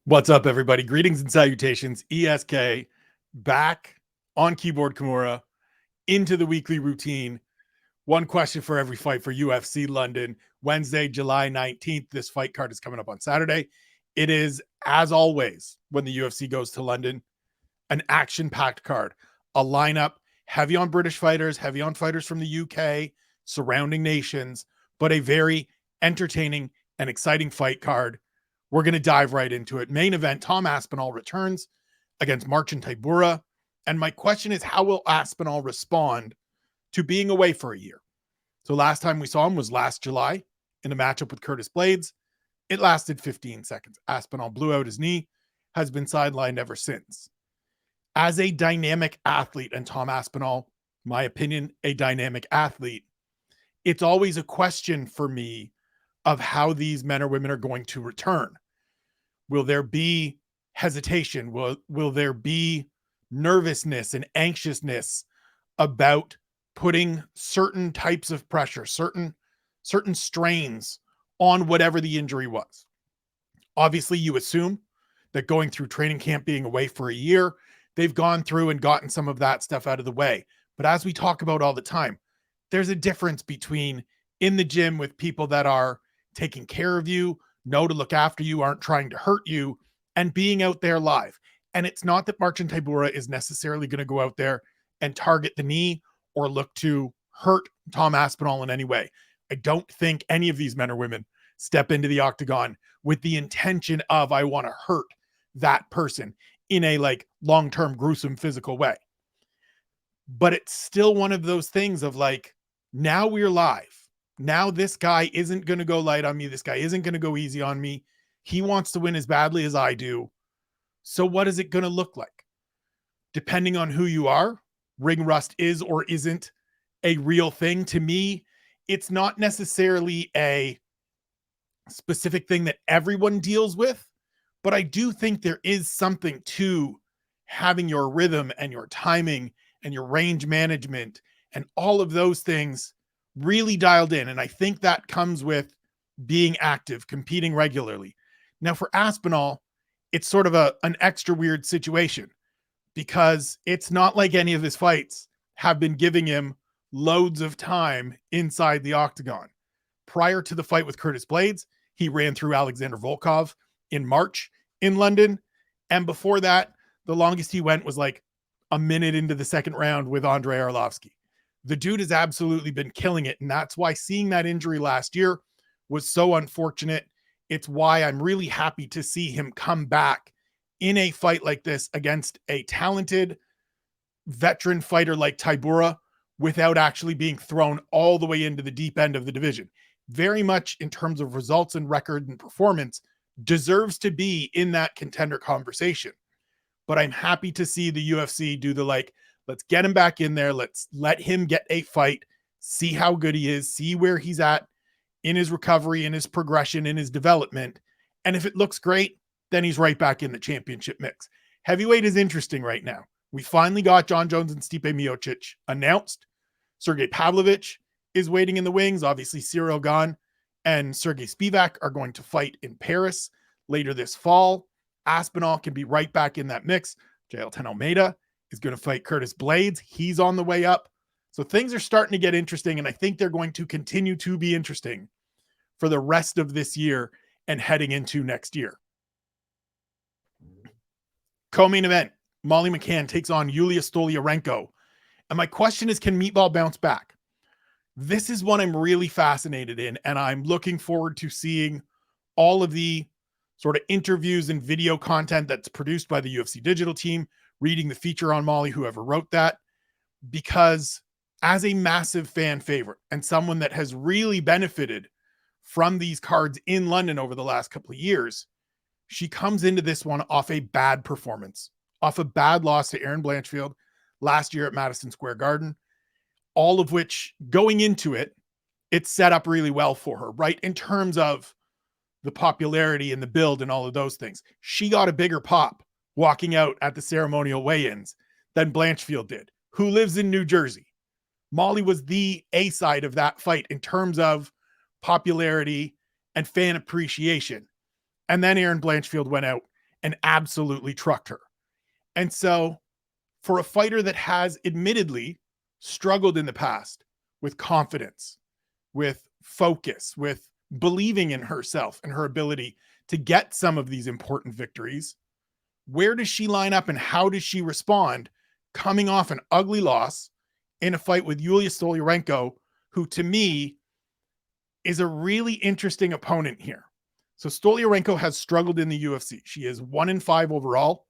What's up, everybody? Greetings and salutations. ESK back on Keyboard Kimura into the weekly routine. One question for every fight for UFC London, Wednesday, July 19th. This fight card is coming up on Saturday. It is, as always, when the UFC goes to London, an action-packed card, a lineup heavy on British fighters, heavy on fighters from the UK, surrounding nations, but a very entertaining and exciting fight card. We're going to dive right into it. Main event, Tom Aspinall returns against Marcin Tybura. And my question is, how will Aspinall respond to being away for a year? So last time we saw him was last July in a matchup with Curtis Blades. It lasted 15 seconds. Aspinall blew out his knee, has been sidelined ever since. As a dynamic athlete, and Tom Aspinall, my opinion, a dynamic athlete, it's always a question for me of how these men or women are going to return. Will there be hesitation? Will there be nervousness and anxiousness about putting certain types of pressure, certain strains on whatever the injury was? Obviously, you assume that going through training camp, being away for a year, they've gone through and gotten some of that stuff out of the way. But as we talk about all the time, there's a difference between in the gym with people that are taking care of you, know to look after you, aren't trying to hurt you, and being out there live. And it's not that Marcin Tybura is necessarily going to go out there and target the knee or look to hurt Tom Aspinall in any way. I don't think any of these men or women step into the octagon with the intention of, I want to hurt that person in a long-term gruesome physical way. But it's still one of those things of now we're live. Now this guy isn't going to go light on me. This guy isn't going to go easy on me. He wants to win as badly as I do. So what is it going to look like? Depending on who you are, ring rust is or isn't a real thing. To me, it's not necessarily a specific thing that everyone deals with, but I do think there is something to having your rhythm and your timing and your range management and all of those things really dialed in. And I think that comes with being active, competing regularly. Now for Aspinall, it's sort of an extra weird situation because it's not like any of his fights have been giving him loads of time inside the octagon. Prior to the fight with Curtis Blades, he ran through Alexander Volkov in March in London. And before that, the longest he went was a minute into the second round with Andrei Arlovsky. The dude has absolutely been killing it. And that's why seeing that injury last year was so unfortunate. It's why I'm really happy to see him come back in a fight like this against a talented veteran fighter like Tybura without actually being thrown all the way into the deep end of the division. Very much in terms of results and record and performance, deserves to be in that contender conversation. But I'm happy to see the UFC do the let's get him back in there. Let's let him get a fight, see how good he is, see where he's at in his recovery, in his progression, in his development. And if it looks great, then he's right back in the championship mix. Heavyweight is interesting right now. We finally got John Jones and Stipe Miocic announced. Sergey Pavlovich is waiting in the wings. Obviously, Cyril Gane and Sergey Spivak are going to fight in Paris later this fall. Aspinall can be right back in that mix. Jailton Almeida is going to fight Curtis Blades. He's on the way up. So things are starting to get interesting, and I think they're going to continue to be interesting for the rest of this year and heading into next year. Co-main event, Molly McCann takes on Julija Stoliarenko. And my question is, can Meatball bounce back? This is one I'm really fascinated in, and I'm looking forward to seeing all of the sort of interviews and video content that's produced by the UFC digital team, reading the feature on Molly, whoever wrote that, because as a massive fan favorite and someone that has really benefited from these cards in London over the last couple of years, she comes into this one off a bad performance, off a bad loss to Erin Blanchfield last year at Madison Square Garden, all of which going into it, it's set up really well for her, right? In terms of the popularity and the build and all of those things. She got a bigger pop walking out at the ceremonial weigh-ins than Blanchfield did, who lives in New Jersey. Molly was the A side of that fight in terms of popularity and fan appreciation. And then Erin Blanchfield went out and absolutely trucked her. And so for a fighter that has admittedly struggled in the past with confidence, with focus, with believing in herself and her ability to get some of these important victories, where does she line up and how does she respond coming off an ugly loss in a fight with Julija Stoliarenko, who to me is a really interesting opponent here? So Stoliarenko has struggled in the UFC. She is 1-5 overall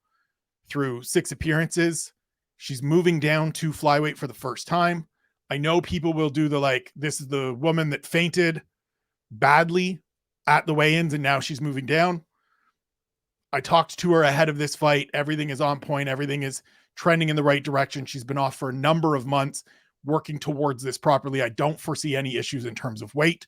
through 6 appearances. She's moving down to flyweight for the first time. I know people will do this is the woman that fainted badly at the weigh-ins and now she's moving down. I talked to her ahead of this fight. Everything is on point. Everything is trending in the right direction. She's been off for a number of months working towards this properly. I don't foresee any issues in terms of weight,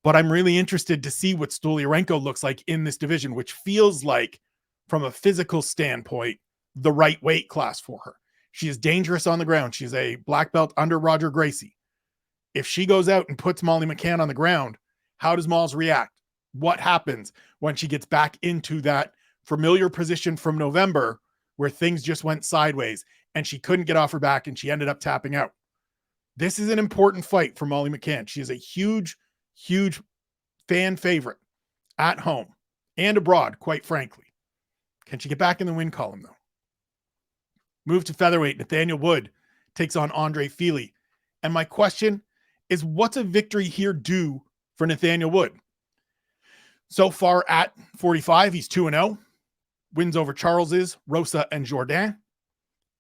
but I'm really interested to see what Stoliarenko looks like in this division, which feels like, from a physical standpoint, the right weight class for her. She is dangerous on the ground. She's a black belt under Roger Gracie. If she goes out and puts Molly McCann on the ground, how does Malls react? What happens when she gets back into that familiar position from November where things just went sideways and she couldn't get off her back and she ended up tapping out? This is an important fight for Molly McCann. She is a huge, huge fan favorite at home and abroad, quite frankly. Can she get back in the win column, though? Move to featherweight. Nathaniel Wood takes on Andre Fili. And my question is, what's a victory here do for Nathaniel Wood? So far at 45, he's 2-0. Wins over Charles's, Rosa, and Jourdain.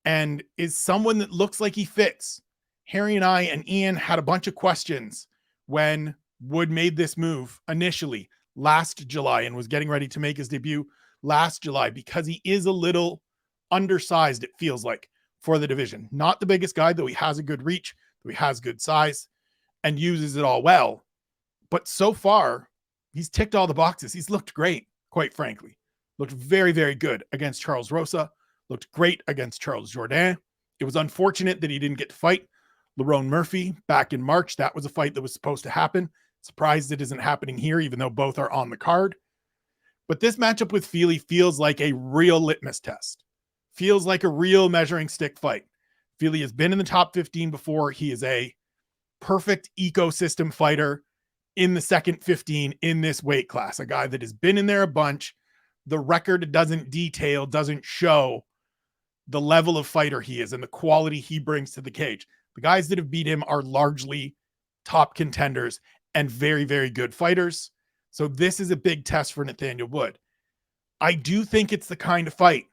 And is someone that looks like he fits. Harry and I and Ian had a bunch of questions when Wood made this move initially last July and was getting ready to make his debut last July, because he is a little undersized, it feels like, for the division. Not the biggest guy, though he has a good reach, though he has good size and uses it all well. But so far, he's ticked all the boxes. He's looked great, quite frankly. Looked very, very good against Charles Rosa. Looked great against Charles Jourdain. It was unfortunate that he didn't get to fight Lerone Murphy back in March. That was a fight that was supposed to happen. Surprised it isn't happening here, even though both are on the card. But this matchup with Fili feels like a real litmus test. Feels like a real measuring stick fight. Fili has been in the top 15 before. He is a perfect ecosystem fighter in the second 15 in this weight class. A guy that has been in there a bunch. The record doesn't show the level of fighter he is and the quality he brings to the cage. The guys that have beat him are largely top contenders and very, very good fighters. So this is a big test for Nathaniel Wood. I do think it's the kind of fight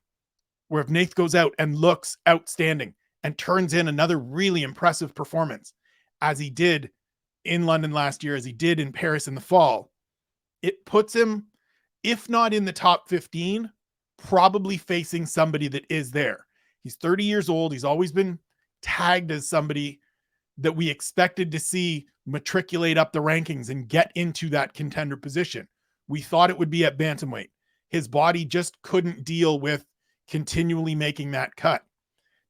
where if Nath goes out and looks outstanding and turns in another really impressive performance, as he did in London last year, as he did in Paris in the fall, it puts him, if not in the top 15, probably facing somebody that is there. He's 30 years old. He's always been tagged as somebody that we expected to see matriculate up the rankings and get into that contender position. We thought it would be at bantamweight. His body just couldn't deal with continually making that cut.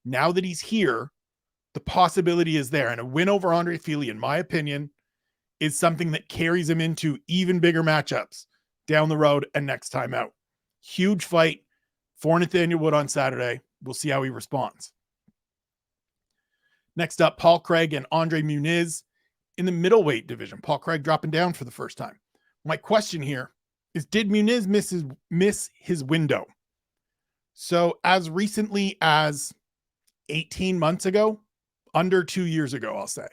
Now that he's here, the possibility is there. And a win over Andre Fili, in my opinion, is something that carries him into even bigger matchups down the road and next time out. Huge fight for Nathaniel Wood on Saturday. We'll see how he responds. Next up, Paul Craig and Andre Muniz in the middleweight division. Paul Craig dropping down for the first time. My question here is, did Muniz miss his window? So as recently as 18 months ago, under 2 years ago, I'll say,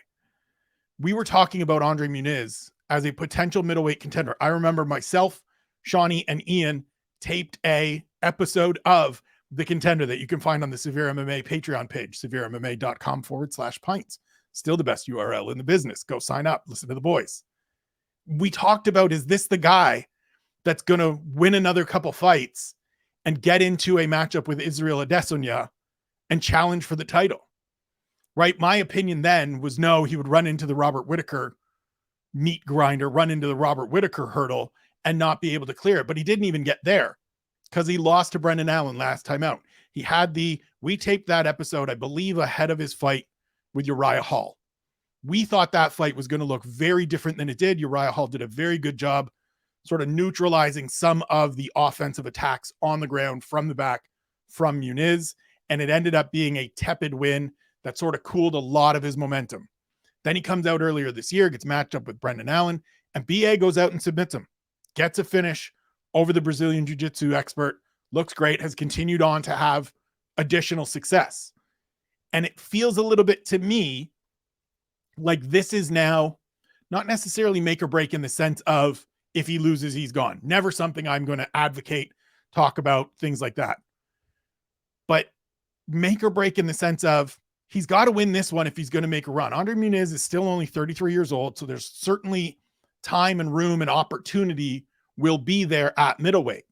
we were talking about Andre Muniz as a potential middleweight contender. I remember myself, Shawnee, and Ian taped a episode of The Contender that you can find on the Severe MMA Patreon page, severemma.com/pints. Still the best URL in the business. Go sign up. Listen to the boys. We talked about, is this the guy that's going to win another couple fights and get into a matchup with Israel Adesanya and challenge for the title? Right? My opinion then was no, he would run into the Robert Whittaker meat grinder, run into the Robert Whittaker hurdle and not be able to clear it. But he didn't even get there because he lost to Brendan Allen last time out. He had we taped that episode, I believe, ahead of his fight with Uriah Hall. We thought that fight was going to look very different than it did. Uriah Hall did a very good job sort of neutralizing some of the offensive attacks on the ground from the back from Muniz. And it ended up being a tepid win that sort of cooled a lot of his momentum. Then he comes out earlier this year, gets matched up with Brendan Allen, and BA goes out and submits him. Gets a finish over the Brazilian Jiu-Jitsu expert. Looks great, has continued on to have additional success. And it feels a little bit to me like this is now not necessarily make or break in the sense of if he loses, he's gone. Never something I'm going to advocate, talk about, things like that. But make or break in the sense of he's got to win this one if he's going to make a run. Andre Muniz is still only 33 years old, so there's certainly time and room and opportunity will be there at middleweight.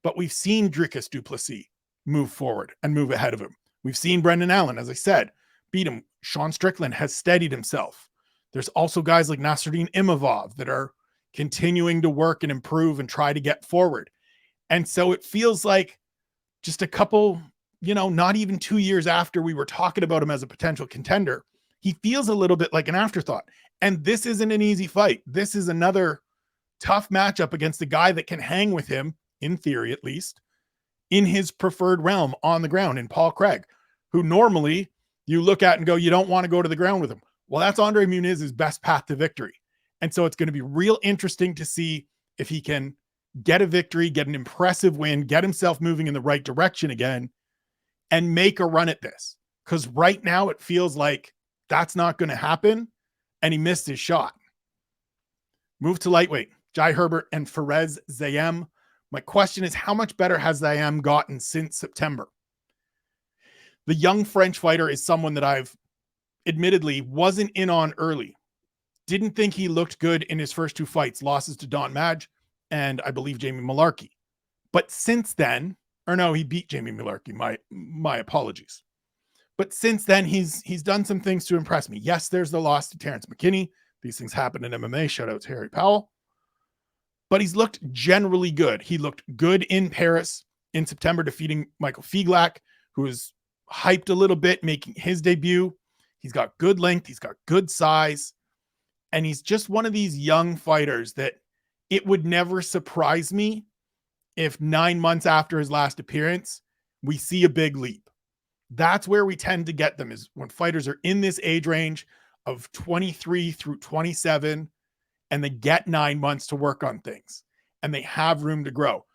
But we've seen Dricus du Plessis move forward and move ahead of him. We've seen Brendan Allen, as I said, beat him. Sean Strickland has steadied himself. There's also guys like Nasruddin Imavov that are continuing to work and improve and try to get forward. And so it feels like just a couple, not even 2 years after we were talking about him as a potential contender, he feels a little bit like an afterthought. And this isn't an easy fight. This is another tough matchup against a guy that can hang with him, in theory at least, in his preferred realm on the ground, in Paul Craig, who normally you look at and go, you don't want to go to the ground with him. Well, that's Andre Muniz's best path to victory. And so it's going to be real interesting to see if he can get a victory, get an impressive win, get himself moving in the right direction again, and make a run at this. Because right now it feels like that's not going to happen, and he missed his shot. Move to lightweight. Jai Herbert and Fares Ziam. My question is, how much better has Ziam gotten since September? The young French fighter is someone that I've admittedly wasn't in on early. Didn't think he looked good in his first two fights, losses to Don Madge and I believe Jamie Mullarkey. But since then, or no, he beat Jamie Mullarkey. My apologies. But since then, he's done some things to impress me. Yes, there's the loss to Terrence McKinney. These things happen in MMA. Shout out to Harry Powell. But he's looked generally good. He looked good in Paris in September, defeating Michael Figlak, who was hyped a little bit, making his debut. He's got good length. He's got good size. And he's just one of these young fighters that it would never surprise me if 9 months after his last appearance, we see a big leap. That's where we tend to get them, is when fighters are in this age range of 23 through 27 and they get 9 months to work on things and they have room to grow.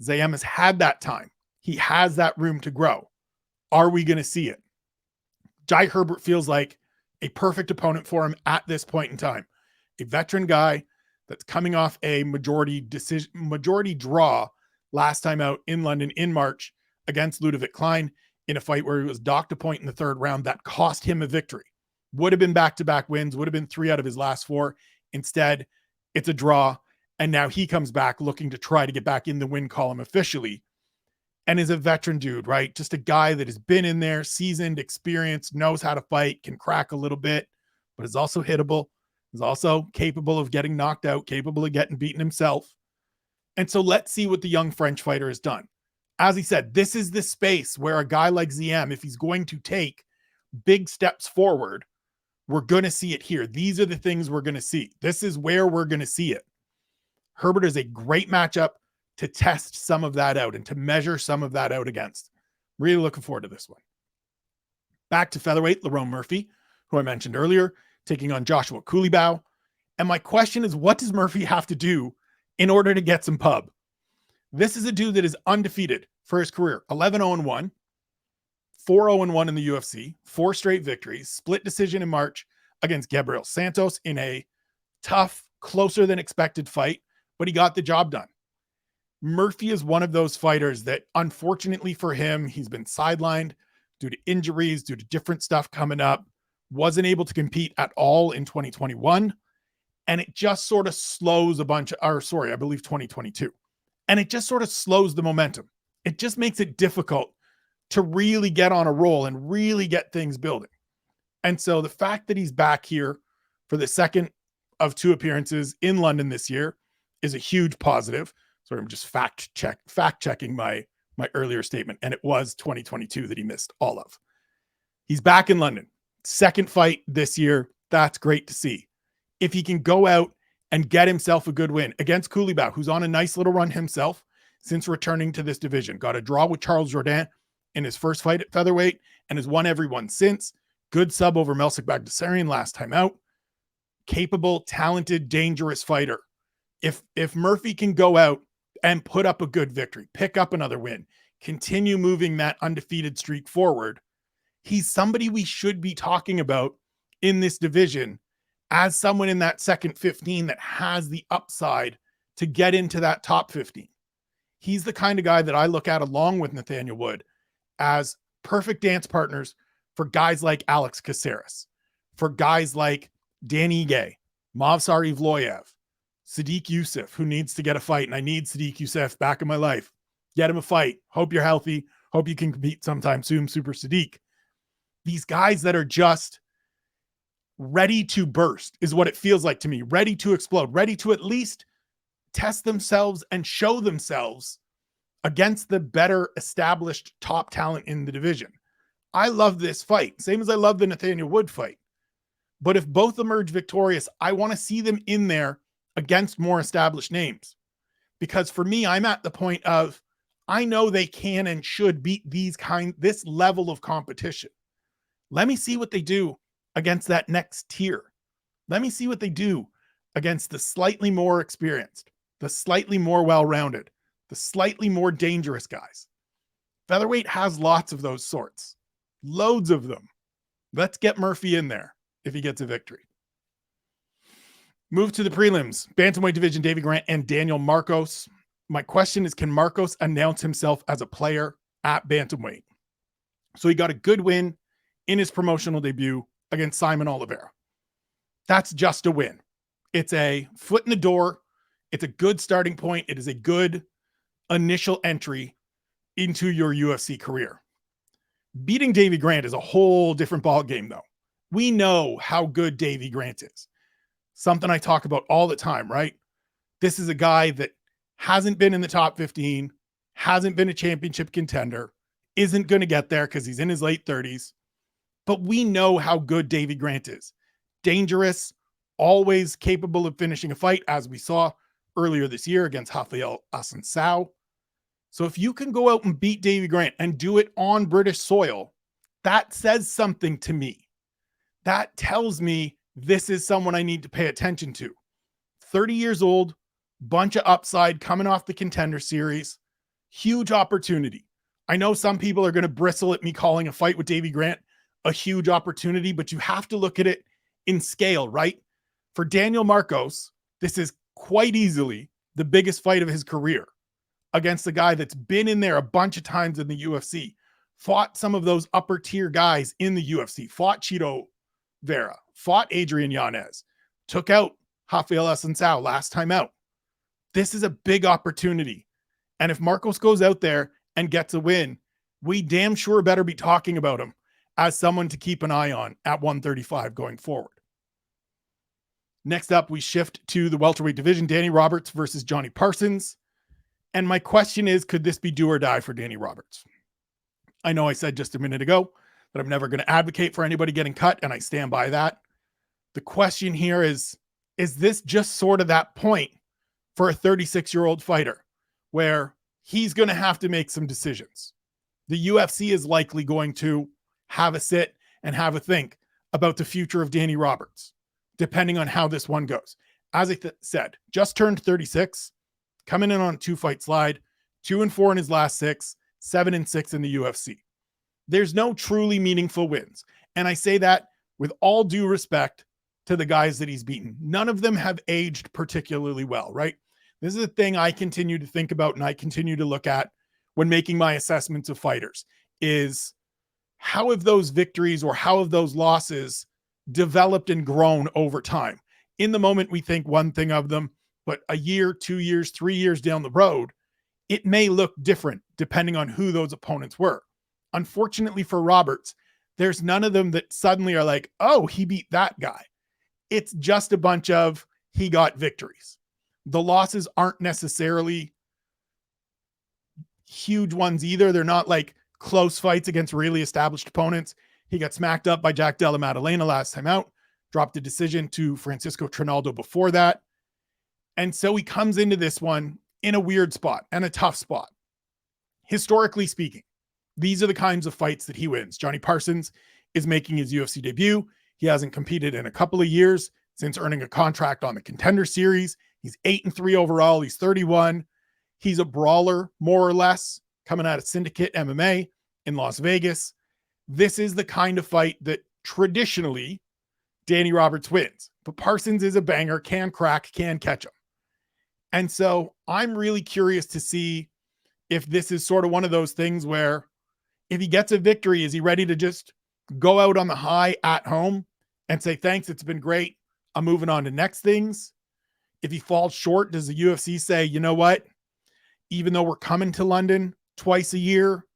Ziam has had that time. He has that room to grow. Are we going to see it? Jai Herbert feels like a perfect opponent for him at this point in time. A veteran guy that's coming off a majority draw last time out in London in March against Ludovic Klein in a fight where he was docked a point in the third round that cost him a victory. Would have been back-to-back wins, would have been 3 out of his last 4. Instead, it's a draw, and now he comes back looking to try to get back in the win column officially, and is a veteran dude, right? Just a guy that has been in there, seasoned, experienced, knows how to fight, can crack a little bit, but is also hittable, is also capable of getting knocked out, capable of getting beaten himself. And so let's see what the young French fighter has done. As he said, this is the space where a guy like Ziam, if he's going to take big steps forward, we're going to see it here. These are the things we're going to see. This is where we're going to see it. Herbert is a great matchup to test some of that out and to measure some of that out against. Really looking forward to this one. Back to featherweight, Lerone Murphy, who I mentioned earlier, taking on Joshua Culibao. And my question is, what does Murphy have to do in order to get some pub? This is a dude that is undefeated for his career. 11-0-1, 4-0-1 in the UFC, 4 straight victories, split decision in March against Gabriel Santos in a tough, closer than expected fight, but he got the job done. Murphy is one of those fighters that, unfortunately for him, he's been sidelined due to injuries, due to different stuff coming up, wasn't able to compete at all in 2021. And it just sort of slows I believe 2022. And it just sort of slows the momentum. It just makes it difficult to really get on a roll and really get things building. And so the fact that he's back here for the second of 2 appearances in London this year is a huge positive. Sorry, I'm just fact checking my earlier statement. And it was 2022 that he missed all of. He's back in London. Second fight this year. That's great to see. If he can go out and get himself a good win against Culibao, who's on a nice little run himself since returning to this division. Got a draw with Charles Jourdain in his first fight at featherweight and has won every one since. Good sub over Melsik Bagdasaryan last time out. Capable, talented, dangerous fighter. If Murphy can go out and put up a good victory, pick up another win, continue moving that undefeated streak forward, he's somebody we should be talking about in this division as someone in that second 15 that has the upside to get into that top 15. He's the kind of guy that I look at along with Nathaniel Wood as perfect dance partners for guys like Alex Caceres, for guys like Dan Ige, Movsar Evloev, Sadiq Youssef, who needs to get a fight, and I need Sadiq Youssef back in my life. Get him a fight. Hope you're healthy. Hope you can compete sometime soon, Super Sadiq. These guys that are just ready to burst is what it feels like to me. Ready to explode. Ready to at least test themselves and show themselves against the better established top talent in the division. I love this fight, same as I love the Nathaniel Wood fight. But if both emerge victorious, I want to see them in there against more established names. Because for me, I'm at the point of, I know they can and should beat this level of competition. Let me see what they do against that next tier. Let me see what they do against the slightly more experienced, the slightly more well-rounded, the slightly more dangerous guys. Featherweight has lots of those sorts. Loads of them. Let's get Murphy in there if he gets a victory. Move to the prelims. Bantamweight division, Davey Grant and Daniel Marcos. My question is, can Marcos announce himself as a player at bantamweight? So he got a good win in his promotional debut against Simon Oliveira. That's just a win. It's a foot in the door. It's a good starting point. It is a good initial entry into your UFC career. Beating Davey Grant is a whole different ball game, though. We know how good Davey Grant is. Something I talk about all the time, right? This is a guy that hasn't been in the top 15, hasn't been a championship contender, isn't going to get there because he's in his late 30s. But we know how good Davey Grant is. Dangerous, always capable of finishing a fight, as we saw earlier this year against Rafael Assunção. So if you can go out and beat Davey Grant and do it on British soil, that says something to me. That tells me this is someone I need to pay attention to. 30 years old, bunch of upside coming off the Contender Series. Huge opportunity. I know some people are going to bristle at me calling a fight with Davey Grant a huge opportunity, but you have to look at it in scale, right? For Daniel Marcos, this is quite easily the biggest fight of his career against a guy that's been in there a bunch of times in the UFC, fought some of those upper tier guys in the UFC, fought Chito Vera, fought Adrian Yanez, took out Rafael Assunção last time out. This is a big opportunity. And if Marcos goes out there and gets a win, we damn sure better be talking about him as someone to keep an eye on at 135 going forward. Next up, we shift to the welterweight division, Danny Roberts versus Johnny Parsons. And my question is, could this be do or die for Danny Roberts? I know I said just a minute ago that I'm never going to advocate for anybody getting cut, and I stand by that. The question here is this just sort of that point for a 36-year-old fighter where he's going to have to make some decisions? The UFC is likely going to have a sit and have a think about the future of Danny Roberts, depending on how this one goes. As I said, just turned 36, coming in on a 2-fight slide, 2-4 in his last 6, 7-6 in the UFC. There's no truly meaningful wins. And I say that with all due respect to the guys that he's beaten. None of them have aged particularly well, right? This is a thing I continue to think about and I continue to look at when making my assessments of fighters, is how have those victories or how have those losses developed and grown over time? In the moment, we think one thing of them, but a year, 2 years, 3 years down the road, it may look different depending on who those opponents were. Unfortunately for Roberts, there's none of them that suddenly are like, oh, he beat that guy. It's just a bunch of he got victories. The losses aren't necessarily huge ones either. They're not like close fights against really established opponents. He got smacked up by Jack Della Maddalena last time out, dropped a decision to Francisco Trinaldo before that. And so he comes into this one in a weird spot and a tough spot. Historically speaking, these are the kinds of fights that he wins. Johnny Parsons is making his UFC debut. He hasn't competed in a couple of years since earning a contract on the Contender Series. He's 8-3 overall. He's 31. He's a brawler, more or less, coming out of Syndicate MMA in Las Vegas. This is the kind of fight that traditionally Danny Roberts wins. But Parsons is a banger, can crack, can catch him. And so I'm really curious to see if this is sort of one of those things where if he gets a victory, is he ready to just go out on the high at home and say, thanks, it's been great, I'm moving on to next things? If he falls short, does the UFC say, you know what? Even though we're coming to London twice a year,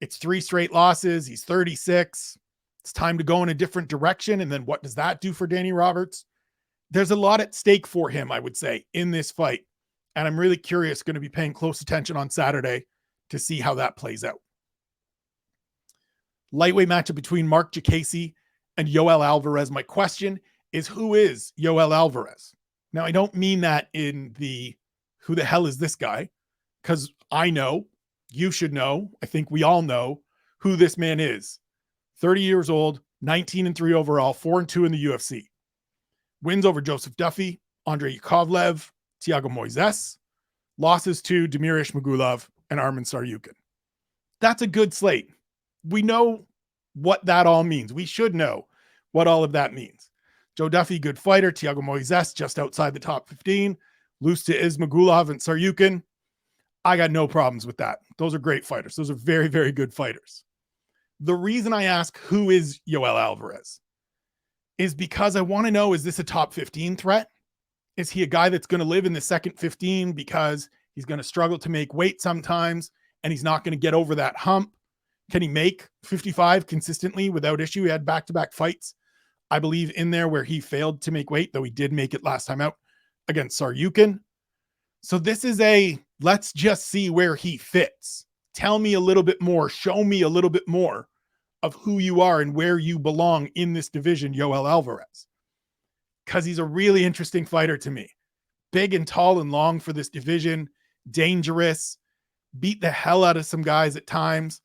it's 3 straight losses, he's 36, it's time to go in a different direction. And then what does that do for Danny Roberts? There's a lot at stake for him, I would say, in this fight. And I'm really curious, going to be paying close attention on Saturday to see how that plays out. Lightweight matchup between Marc Diakiese and Yoel Alvarez. My question is, who is Yoel Alvarez? Now, I don't mean that in the who the hell is this guy? Because I know, you should know, I think we all know who this man is. 30 years old, 19-3 overall, 4-2 in the UFC. Wins over Joseph Duffy, Andrei Yakovlev, Thiago Moises. Losses to Damir Ismagulov and Arman Tsarukyan. That's a good slate. We know what that all means. We should know what all of that means. Joe Duffy, good fighter. Thiago Moises, just outside the top 15. Lose to Ismagulov and Tsarukyan. I got no problems with that. Those are great fighters. Those are very, very good fighters. The reason I ask who is Yoel Alvarez is because I want to know, is this a top 15 threat? Is he a guy that's going to live in the second 15 because he's going to struggle to make weight sometimes and he's not going to get over that hump? Can he make 55 consistently without issue? He had back-to-back fights, I believe, in there where he failed to make weight, though he did make it last time out against Tsarukyan. So this is let's just see where he fits. Tell me a little bit more. Show me a little bit more of who you are and where you belong in this division, Yoel Alvarez. Because he's a really interesting fighter to me. Big and tall and long for this division. Dangerous. Beat the hell out of some guys at times.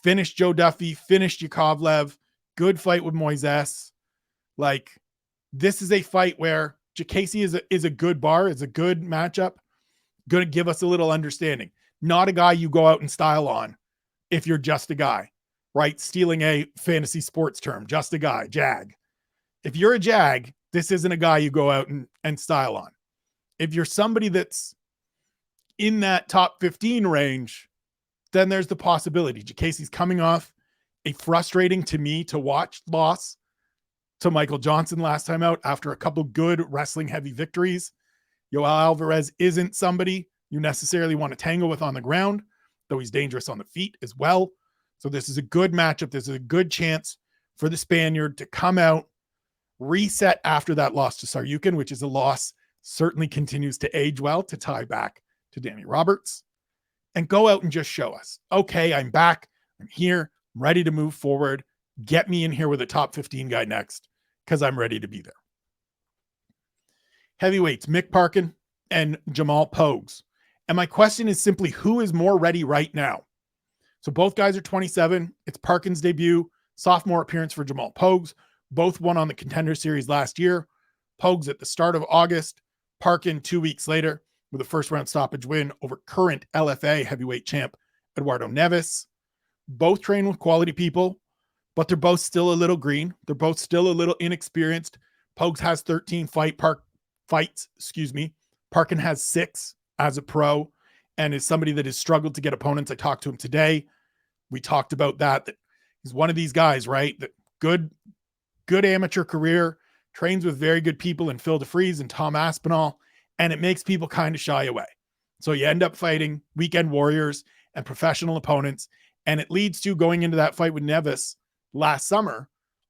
Finished Joe Duffy. Finished Yakovlev. Good fight with Moises. Like, this is a fight where Diakiese is a good bar. Is a good matchup. Going to give us a little understanding. Not a guy you go out and style on if you're just a guy. Right? Stealing a fantasy sports term. Just a guy. Jag. If you're a jag, this isn't a guy you go out and style on. If you're somebody that's in that top 15 range, then there's the possibility. Diakiese's coming off a frustrating, to me, to watch loss to Michael Johnson last time out after a couple good wrestling heavy victories. Yoel Alvarez isn't somebody you necessarily want to tangle with on the ground, though he's dangerous on the feet as well. So this is a good matchup. This is a good chance for the Spaniard to come out, reset after that loss to Tsarukyan, which is a loss, certainly continues to age well to tie back to Danny Roberts, and go out and just show us, okay, I'm back, I'm here, I'm ready to move forward, get me in here with a top 15 guy next, because I'm ready to be there. Heavyweights, Mick Parkin and Jamal Pogues. And my question is simply, who is more ready right now? So both guys are 27. It's Parkin's debut, sophomore appearance for Jamal Pogues. Both won on the Contender Series last year. Pogues at the start of August. Parkin 2 weeks later with a first-round stoppage win over current LFA heavyweight champ Eduardo Neves. Both train with quality people, but they're both still a little green. They're both still a little inexperienced. Pogues has 13 fights. Parkin has 6 as a pro and is somebody that has struggled to get opponents. I talked to him today. We talked about that he's one of these guys, right? That good amateur career, trains with very good people in Phil DeFries and Tom Aspinall, and it makes people kind of shy away. So you end up fighting weekend warriors and professional opponents, and it leads to going into that fight with Neves last summer,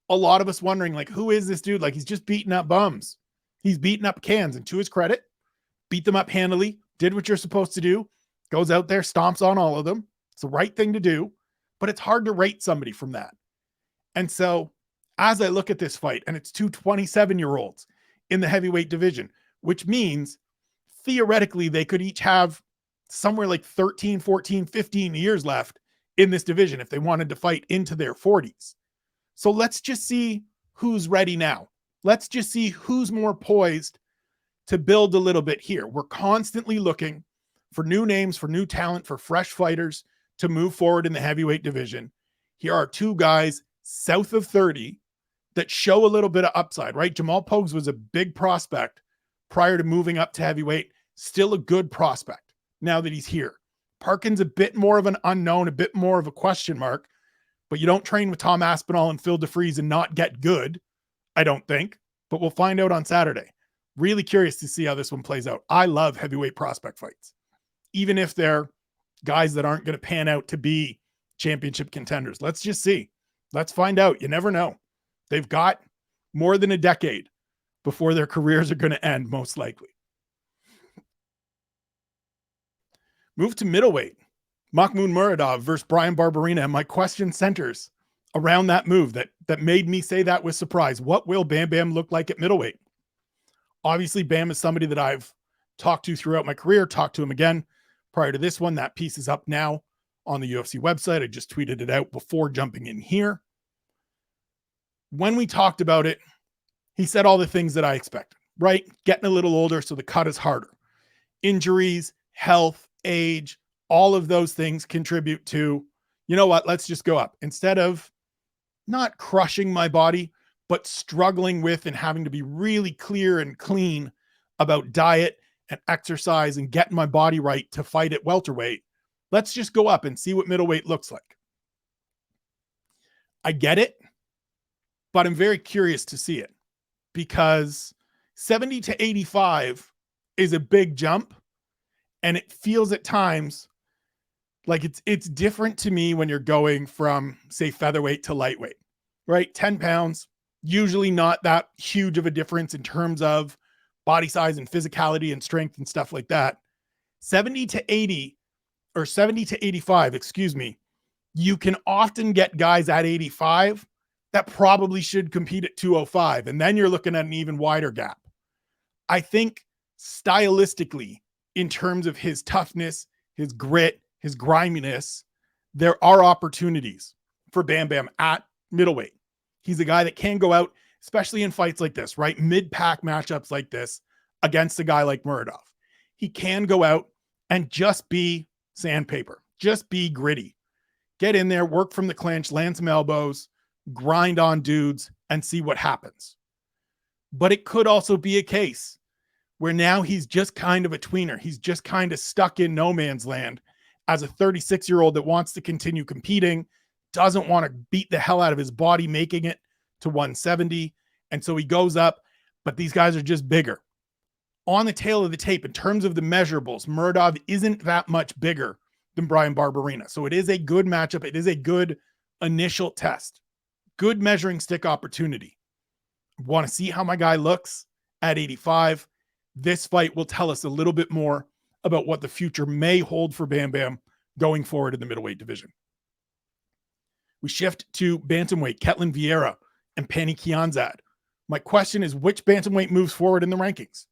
a lot of us wondering, like, who is this dude? Like, he's just beating up bums. He's beating up cans, and to his credit, beat them up handily, did what you're supposed to do, goes out there, stomps on all of them. It's the right thing to do, but it's hard to rate somebody from that. And so as I look at this fight, and it's two 27-year-olds in the heavyweight division, which means theoretically, they could each have somewhere like 13, 14, 15 years left in this division if they wanted to fight into their 40s. So let's just see who's ready now. Let's just see who's more poised to build a little bit here. We're constantly looking for new names, for new talent, for fresh fighters to move forward in the heavyweight division. Here are two guys south of 30 that show a little bit of upside, right? Jamal Pogues was a big prospect prior to moving up to heavyweight. Still a good prospect now that he's here. Parkin's a bit more of an unknown, a bit more of a question mark, but you don't train with Tom Aspinall and Phil DeFries and not get good, I don't think, but we'll find out on Saturday. Really curious to see how this one plays out. I love heavyweight prospect fights, even if they're guys that aren't going to pan out to be championship contenders. Let's just see. Let's find out. You never know. They've got more than a decade before their careers are going to end, most likely. Move to middleweight. Makhmud Muradov versus Bryan Barberena. And my question centers around that move that made me say that with surprise. What will Bam Bam look like at middleweight? Obviously, Bam is somebody that I've talked to throughout my career, talked to him again prior to this one. That piece is up now on the UFC website. I just tweeted it out before jumping in here. When we talked about it, he said all the things that I expected, right? Getting a little older, so the cut is harder. Injuries, health, age, all of those things contribute to, you know what, let's just go up. Instead of not crushing my body, but struggling with and having to be really clear and clean about diet and exercise and getting my body right to fight at welterweight, let's just go up and see what middleweight looks like. I get it, but I'm very curious to see it because 70 to 85 is a big jump, and it feels at times like it's different to me when you're going from, say, featherweight to lightweight, right? 10 pounds, usually not that huge of a difference in terms of body size and physicality and strength and stuff like that. 70 to 80 or 70 to 85, excuse me, you can often get guys at 85 that probably should compete at 205. And then you're looking at an even wider gap. I think stylistically, in terms of his toughness, his grit, his griminess, there are opportunities for Bam Bam at middleweight. He's a guy that can go out, especially in fights like this, right? Mid-pack matchups like this against a guy like Muradov. He can go out and just be sandpaper, just be gritty. Get in there, work from the clinch, land some elbows, grind on dudes, and see what happens. But it could also be a case where now he's just kind of a tweener. He's just kind of stuck in no man's land as a 36-year-old that wants to continue competing, doesn't want to beat the hell out of his body, making it to 170. And so he goes up, but these guys are just bigger. On the tail of the tape, in terms of the measurables, Muradov isn't that much bigger than Bryan Barberena. So it is a good matchup. It is a good initial test. Good measuring stick opportunity. Want to see how my guy looks at 85. This fight will tell us a little bit more about what the future may hold for Bam Bam going forward in the middleweight division. We shift to bantamweight, Ketlen Vieira and Pannie Kianzad. My question is, which bantamweight moves forward in the rankings?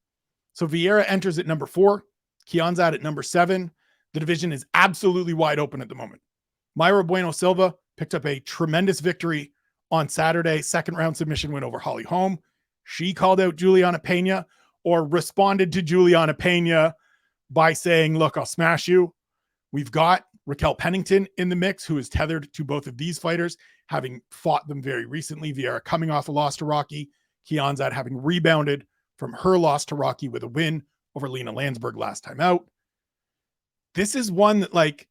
So Vieira enters at number 4, Kianzad at number 7. The division is absolutely wide open at the moment. Mayra Bueno Silva picked up a tremendous victory on Saturday, second round submission win over Holly Holm. She called out Juliana Pena, or responded to Juliana Pena by saying, look, I'll smash you. We've got Raquel Pennington in the mix, who is tethered to both of these fighters, having fought them very recently. Vieira coming off a loss to Rocky. Kianzad having rebounded from her loss to Rocky with a win over Lena Landsberg last time out. This is one that, like,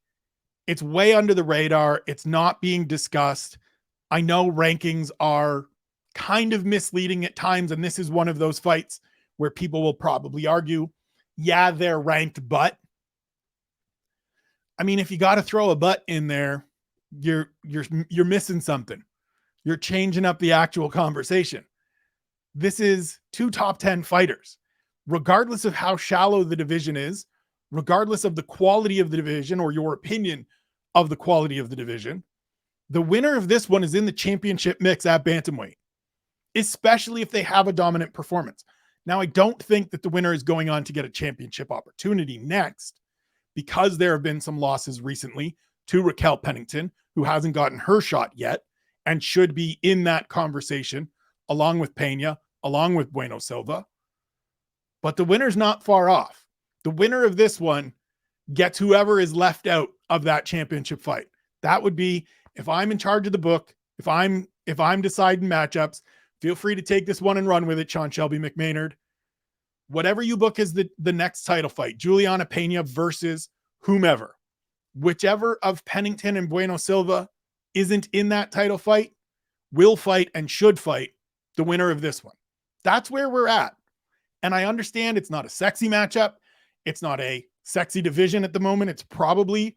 it's way under the radar. It's not being discussed. I know rankings are kind of misleading at times, and this is one of those fights where people will probably argue, yeah, they're ranked, but I mean, if you got to throw a but in there, you're missing something. You're changing up the actual conversation. This is 2 top 10 fighters. Regardless of how shallow the division is, regardless of the quality of the division or your opinion of the quality of the division, the winner of this one is in the championship mix at bantamweight, especially if they have a dominant performance. Now, I don't think that the winner is going on to get a championship opportunity next, because there have been some losses recently to Raquel Pennington, who hasn't gotten her shot yet and should be in that conversation along with Pena, along with Bueno Silva. But the winner's not far off. The winner of this one gets whoever is left out of that championship fight. That would be, if I'm in charge of the book, if I'm deciding matchups, feel free to take this one and run with it, Sean Shelby McMaynard. Whatever you book as the next title fight, Juliana Pena versus whomever, whichever of Pennington and Bueno Silva isn't in that title fight, will fight and should fight the winner of this one. That's where we're at. And I understand it's not a sexy matchup. It's not a sexy division at the moment. It's probably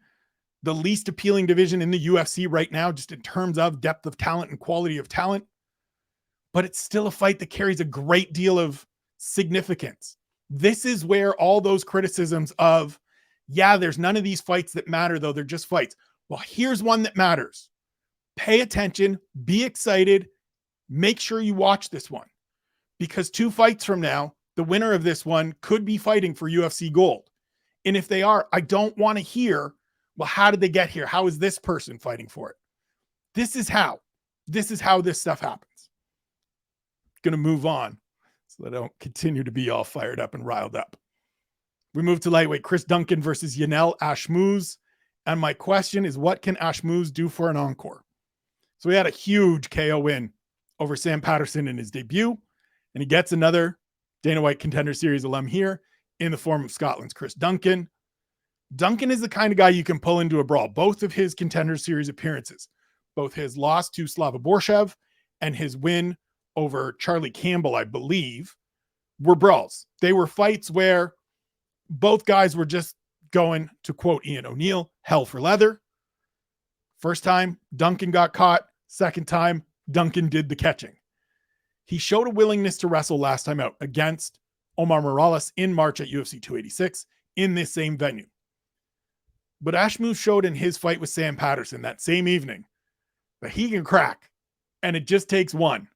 the least appealing division in the UFC right now, just in terms of depth of talent and quality of talent. But it's still a fight that carries a great deal of significance. This is where all those criticisms of, yeah, there's none of these fights that matter, though, they're just fights. Well, here's one that matters. Pay attention, be excited, make sure you watch this one, because 2 fights from now, the winner of this one could be fighting for UFC gold. And if they are, I don't want to hear, well, how did they get here? How is this person fighting for it? This is how this stuff happens. Going to move on so that I don't continue to be all fired up and riled up. We move to lightweight, Chris Duncan versus Yanel Ashmouz. And my question is, what can Ashmouz do for an encore? So he had a huge KO win over Sam Patterson in his debut, and he gets another Dana White Contender Series alum here in the form of Scotland's Chris Duncan. Duncan is the kind of guy you can pull into a brawl. Both of his Contender Series appearances, both his loss to Slava Borshev and his win over Charlie Campbell, I believe, were brawls. They were fights where both guys were just going, to quote Ian O'Neill, hell for leather. First time, Duncan got caught. Second time, Duncan did the catching. He showed a willingness to wrestle last time out against Omar Morales in March at UFC 286 in this same venue. But Ashmouz showed in his fight with Sam Patterson that same evening that he can crack, and it just takes one.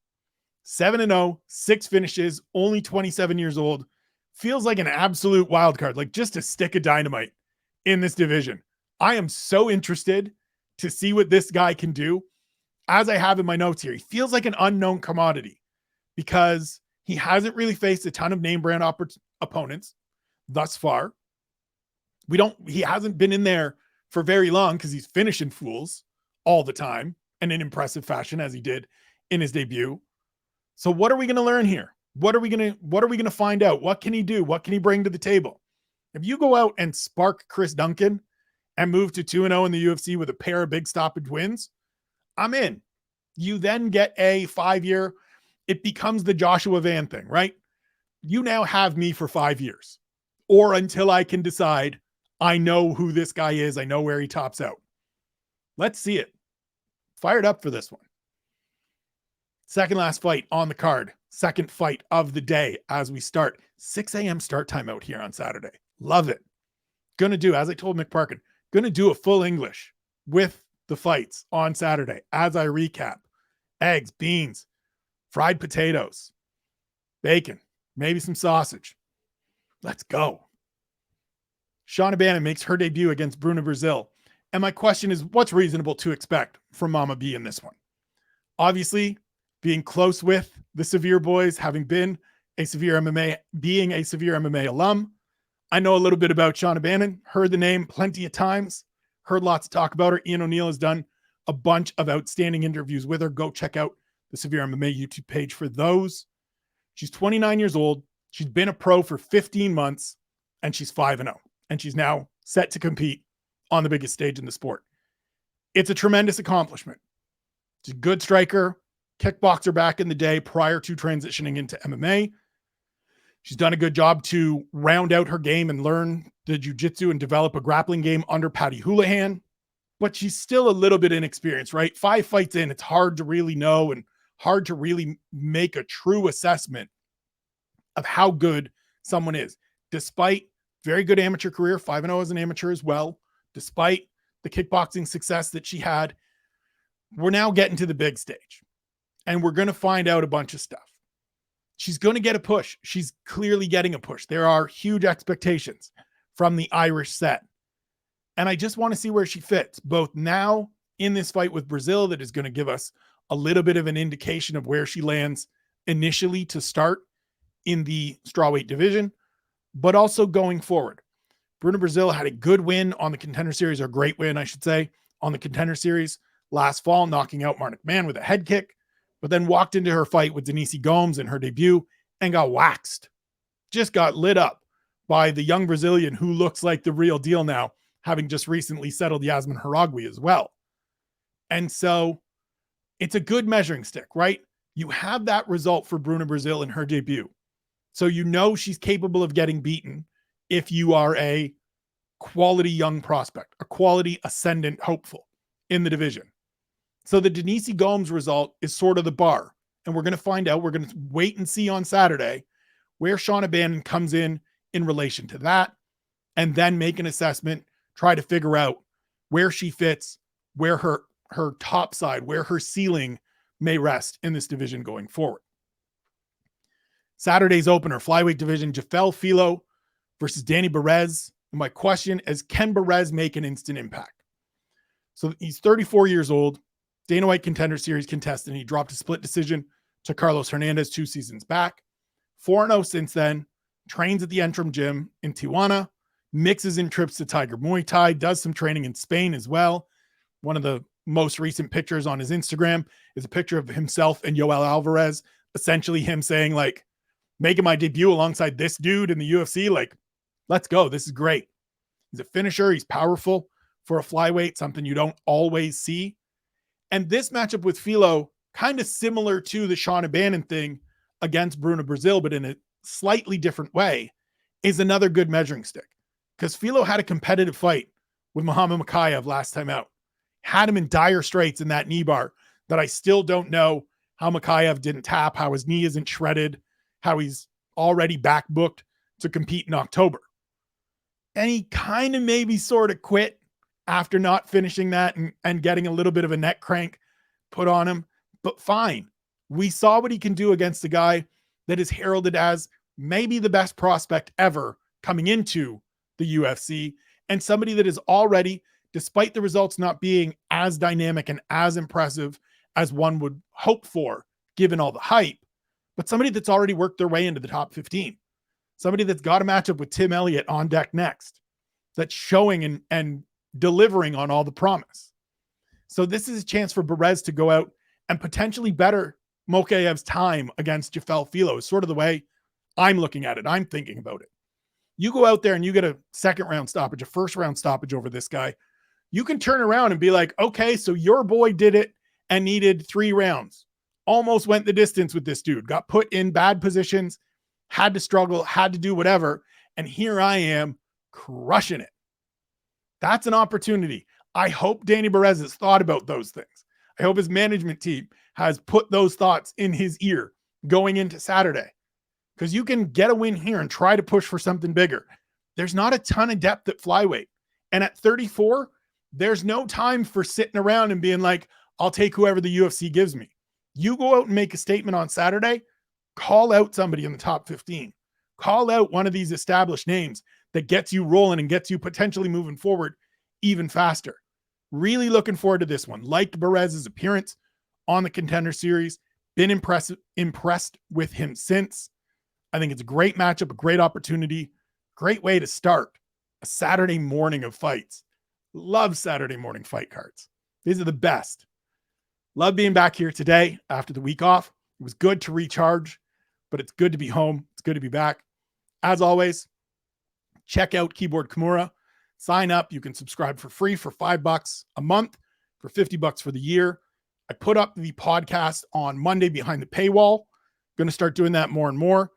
7-0, 6 finishes, only 27 years old. Feels like an absolute wild card, like just a stick of dynamite in this division. I am so interested to see what this guy can do. As I have in my notes here, he feels like an unknown commodity because he hasn't really faced a ton of name brand opponents thus far. He hasn't been in there for very long because he's finishing fools all the time and in impressive fashion as he did in his debut. So what are we going to learn here? What are we going to find out? What can he do? What can he bring to the table? If you go out and spark Chris Duncan and move to 2-0 in the UFC with a pair of big stoppage wins, I'm in. You then get a 5-year, it becomes the Joshua Van thing, right? You now have me for 5 years, or until I can decide I know who this guy is. I know where he tops out. Let's see it. Fired up for this one. Second last fight on the card. Second fight of the day as we start. 6 a.m. start time out here on Saturday. Love it. Gonna do, as I told Mick Parkin, gonna do a full English with the fights on Saturday as I recap. Eggs, beans, fried potatoes, bacon, maybe some sausage. Let's go. Shauna Bannon makes her debut against Bruna Brazil. And my question is, what's reasonable to expect from Mama B in this one? Obviously, being close with the Severe boys, having been being a Severe MMA alum, I know a little bit about Shauna Bannon, heard the name plenty of times, heard lots of talk about her. Ian O'Neill has done a bunch of outstanding interviews with her. Go check out the Severe MMA YouTube page for those. She's 29 years old. She's been a pro for 15 months, and she's 5-0. And she's now set to compete on the biggest stage in the sport. It's a tremendous accomplishment. She's a good striker, kickboxer back in the day prior to transitioning into MMA. She's done a good job to round out her game and learn the jiu-jitsu and develop a grappling game under Patty Houlihan. But she's still a little bit inexperienced, right? 5 fights in, it's hard to really know and hard to really make a true assessment of how good someone is. Despite very good amateur career, 5-0 as an amateur as well, despite the kickboxing success that she had, we're now getting to the big stage. And we're going to find out a bunch of stuff. she's going to get a push. She's clearly getting a push. There are huge expectations from the Irish set. And I just want to see where she fits, both now in this fight with Brazil that is going to give us a little bit of an indication of where she lands initially to start in the strawweight division, but also going forward. Bruna Brazil had a good win on the Contender Series, or a great win, I should say, on the Contender Series last fall, knocking out Marc McCann with a head kick, but then walked into her fight with Denise Gomes in her debut and got waxed. Just got lit up by the young Brazilian who looks like the real deal now, having just recently settled Yasmin Haragui as well. And so it's a good measuring stick, right? You have that result for Bruna Brazil in her debut. So you know she's capable of getting beaten if you are a quality young prospect, a quality ascendant hopeful in the division. So the Denise Gomes result is sort of the bar. And we're going to find out, we're going to wait and see on Saturday where Shauna Bannon comes in relation to that, and then make an assessment, try to figure out where she fits, where her top side, where her ceiling may rest in this division going forward. Saturday's opener, flyweight division, Jafel Filo versus Danny Perez. And my question is, can Perez make an instant impact? So he's 34 years old, Dana White Contender Series contestant. He dropped a split decision to Carlos Hernandez 2 seasons back. 4-0 since then, trains at the Entrum Gym in Tijuana, mixes in trips to Tiger Muay Thai, does some training in Spain as well. One of the most recent pictures on his Instagram is a picture of himself and Yoel Alvarez, essentially him saying, like, making my debut alongside this dude in the UFC. Like, let's go. This is great. He's a finisher. He's powerful for a flyweight, something you don't always see. And this matchup with Filo, kind of similar to the Shauna Bannon thing against Bruna Brazil, but in a slightly different way, is another good measuring stick. Because Filo had a competitive fight with Muhammad Mokaev last time out. Had him in dire straits in that knee bar that I still don't know how Mokaev didn't tap, how his knee isn't shredded, how he's already back booked to compete in October. And he kind of maybe sort of quit after not finishing that and getting a little bit of a neck crank put on him. But fine. We saw what he can do against a guy that is heralded as maybe the best prospect ever coming into the UFC, and somebody that is already, despite the results not being as dynamic and as impressive as one would hope for, given all the hype, but somebody that's already worked their way into the top 15. Somebody that's got a matchup with Tim Elliott on deck next, that's showing and delivering on all the promise. So this is a chance for Perez to go out and potentially better Mokaev's time against Jafel Filo, is sort of the way I'm looking at it. I'm thinking about it. You go out there and you get a second round stoppage, a first round stoppage over this guy. You can turn around and be like, okay, so your boy did it and needed 3 rounds. Almost went the distance with this dude, got put in bad positions, had to struggle, had to do whatever. And here I am crushing it. That's an opportunity. I hope Danny Perez has thought about those things. I hope his management team has put those thoughts in his ear going into Saturday, because you can get a win here and try to push for something bigger. There's not a ton of depth at flyweight. And at 34, there's no time for sitting around and being like, I'll take whoever the UFC gives me. You go out and make a statement on Saturday, call out somebody in the top 15. Call out one of these established names that gets you rolling and gets you potentially moving forward even faster. Really looking forward to this one. Liked Perez's appearance on the Contender Series. Been impressed with him since. I think it's a great matchup, a great opportunity, great way to start a Saturday morning of fights. Love Saturday morning fight cards. These are the best. Love being back here today after the week off. It was good to recharge, but it's good to be home. It's good to be back. As always, check out Keyboard Kimura. Sign up. You can subscribe for free for $5 a month, for $50 for the year. I put up the podcast on Monday behind the paywall. Going to start doing that more and more.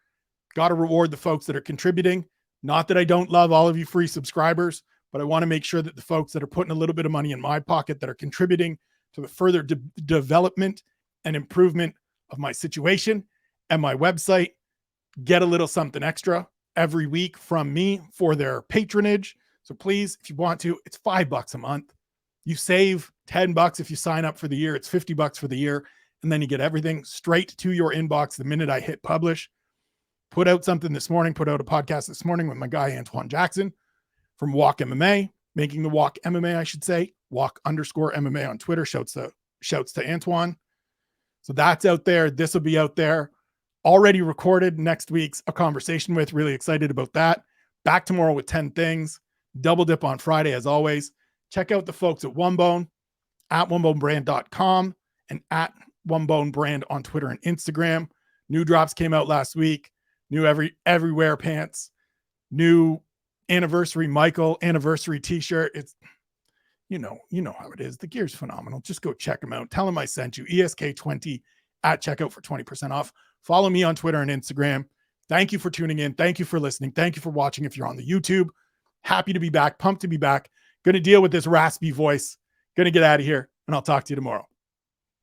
Got to reward the folks that are contributing. Not that I don't love all of you free subscribers, but I want to make sure that the folks that are putting a little bit of money in my pocket, that are contributing to the further development and improvement of my situation and my website, get a little something extra every week from me for their patronage. So please, if you want to, it's $5 a month. You save $10 if you sign up for the year. It's $50 for the year. and then you get everything straight to your inbox the minute I hit publish. Put out something this morning, put out a podcast this morning with my guy Antoine Jackson from Walk MMA, making the Walk MMA, I should say, Walk_MMA on Twitter. Shouts to Antoine. So that's out there. This will be out there. Already recorded next week's A Conversation With. Really excited about that. Back tomorrow with 10 things. Double dip on Friday as always. Check out the folks at One Bone, at onebonebrand.com and at One Bone Brand on Twitter and Instagram. New drops came out last week. New everywhere pants. New anniversary Michael anniversary t-shirt. It's you know how it is. The gear's phenomenal. Just go check them out. Tell them I sent you. ESK20 at checkout for 20% off. Follow me on Twitter and Instagram. Thank you for tuning in. Thank you for listening. Thank you for watching. If you're on the YouTube, happy to be back. Pumped to be back. Going to deal with this raspy voice. Going to get out of here, and I'll talk to you tomorrow.